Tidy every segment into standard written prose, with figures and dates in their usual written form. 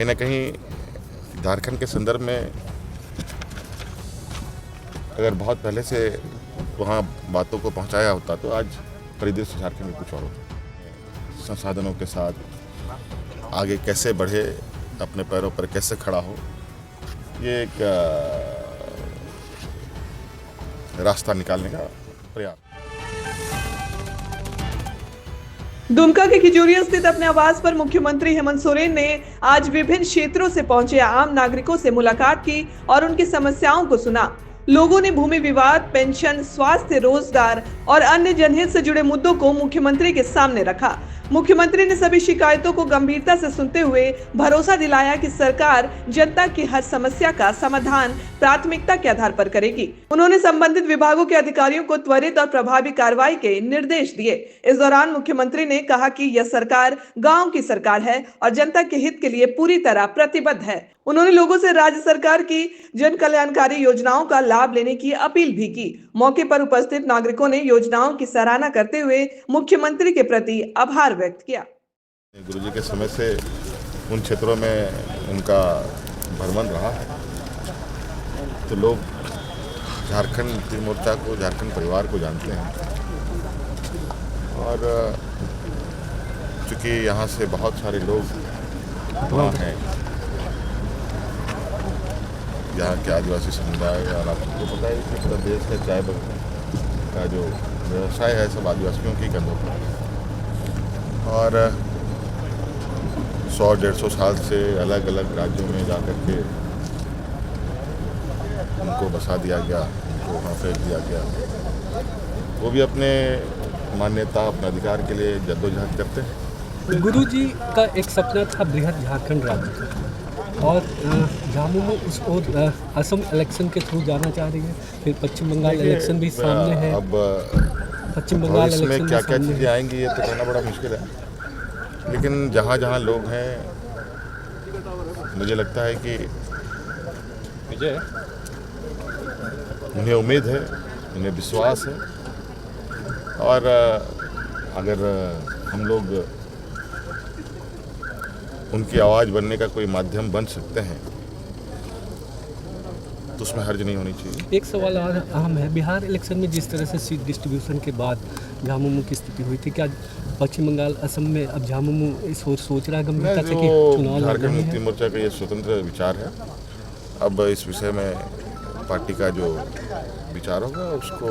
कहीं ना कहीं झारखंड के संदर्भ में अगर बहुत पहले से वहाँ बातों को पहुँचाया होता तो आज परिदृश्य झारखंड में कुछ और होता। संसाधनों के साथ आगे कैसे बढ़े, अपने पैरों पर कैसे खड़ा हो, ये एक रास्ता निकालने का प्रयास। दुमका के खिजूरिया स्थित अपने आवास पर मुख्यमंत्री हेमंत सोरेन ने आज विभिन्न क्षेत्रों से पहुंचे आम नागरिकों से मुलाकात की और उनकी समस्याओं को सुना। लोगों ने भूमि विवाद, पेंशन, स्वास्थ्य, रोजगार और अन्य जनहित से जुड़े मुद्दों को मुख्यमंत्री के सामने रखा। मुख्यमंत्री ने सभी शिकायतों को गंभीरता से सुनते हुए भरोसा दिलाया कि सरकार जनता की हर समस्या का समाधान प्राथमिकता के आधार पर करेगी। उन्होंने संबंधित विभागों के अधिकारियों को त्वरित और प्रभावी कार्रवाई के निर्देश दिए। इस दौरान मुख्यमंत्री ने कहा कि यह सरकार गांव की सरकार है और जनता के हित के लिए पूरी तरह प्रतिबद्ध है। उन्होंने लोगों से राज्य सरकार की जन कल्याणकारी योजनाओं का लाभ लेने की अपील भी की। मौके पर उपस्थित नागरिकों ने योजनाओं की सराहना करते हुए मुख्यमंत्री के प्रति आभार व्यक्त किया। गुरुजी के समय से उन क्षेत्रों में उनका भ्रमण रहा है, तो लोग झारखंड मुक्ति मोर्चा को, झारखंड परिवार को जानते हैं। और चूँकि यहाँ से बहुत सारे लोग वहाँ हैं, यहाँ के आदिवासी समुदाय, और आपको पता है कि पूरा देश का चाय का जो व्यवसाय है सब आदिवासियों के कंधों पर है। और 100-150 साल से अलग अलग राज्यों में जा कर के उनको बसा दिया गया, उनको वहाँ फेंक दिया गया। वो भी अपने मान्यता, अपने अधिकार के लिए जद्दोजहद करते हैं। गुरुजी का एक सपना था बृहद झारखंड राज्य का, और झामुमो उस ओर असम इलेक्शन के थ्रू जाना चाह रही है। फिर पश्चिम बंगाल इलेक्शन भी सामने है। अब पश्चिम बंगाल इसमें क्या क्या चीज़ें आएंगी ये तो कहना बड़ा मुश्किल है, लेकिन जहाँ जहाँ लोग हैं, मुझे लगता है कि उन्हें उम्मीद है, उन्हें विश्वास है। और अगर हम लोग उनकी आवाज़ बनने का कोई माध्यम बन सकते हैं तो उसमें हर्ज नहीं होनी चाहिए। एक सवाल और अहम है, बिहार इलेक्शन में जिस तरह से सीट डिस्ट्रीब्यूशन के बाद झामुमो की स्थिति हुई थी, क्या पश्चिम बंगाल, असम में अब झामुमो इस ओर सोच रहा है गंभीरता से कि चुनाव झारखंड मुक्ति मोर्चा का ये स्वतंत्र विचार है। अब इस विषय में पार्टी का जो विचार होगा उसको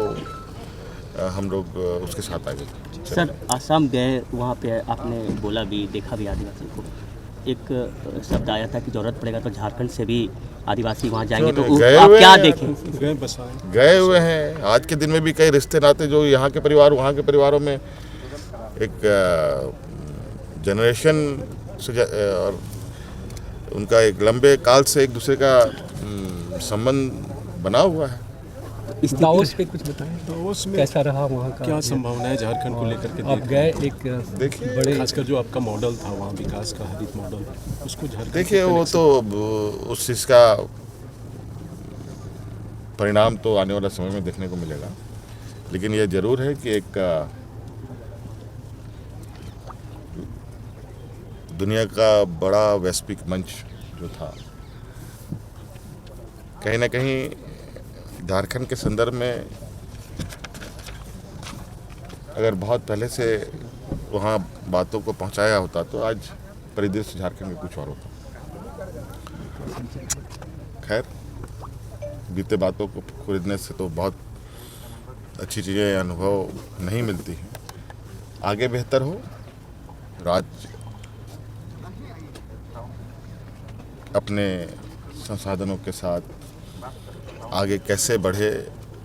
हम लोग उसके साथ आगे। सर, आसाम गए, वहाँ पे आपने बोला भी, देखा भी आदिवासी को। एक शब्द आया था कि जरूरत पड़ेगा तो झारखंड से भी आदिवासी वहाँ जाएंगे, तो आप क्या देखें? गए हुए हैं। आज के दिन में भी कई रिश्ते नाते जो यहाँ के परिवार वहाँ के परिवारों में एक जनरेशन से और उनका एक लंबे काल से एक दूसरे का संबंध बना हुआ है। इस दावोस पे कुछ बताएं, दावोस में कैसा रहा वहाँ का, क्या संभावना है झारखंड को लेकर के? आप गए, एक देखिए बड़े खासकर जो आपका मॉडल था वहाँ विकास का, हरित मॉडल, उसको झारखंड देखिए, वो तो उस चीज़ का परिणाम तो आने वाला समय में देखने को मिलेगा। लेकिन ये जरूर है कि एक दुनिया का बड़ा वैश्विक मंच जो था, कहीं ना कहीं झारखंड के संदर्भ में अगर बहुत पहले से वहाँ बातों को पहुँचाया होता तो आज परिदृश्य झारखंड में कुछ और होता। खैर, बीते बातों को खरीदने से तो बहुत अच्छी चीज़ें, अनुभव नहीं मिलती हैं। आगे बेहतर हो, राज्य अपने संसाधनों के साथ आगे कैसे बढ़े,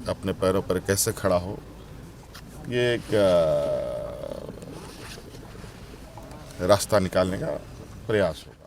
अपने पैरों पर कैसे खड़ा हो, ये एक रास्ता निकालने का प्रयास होगा।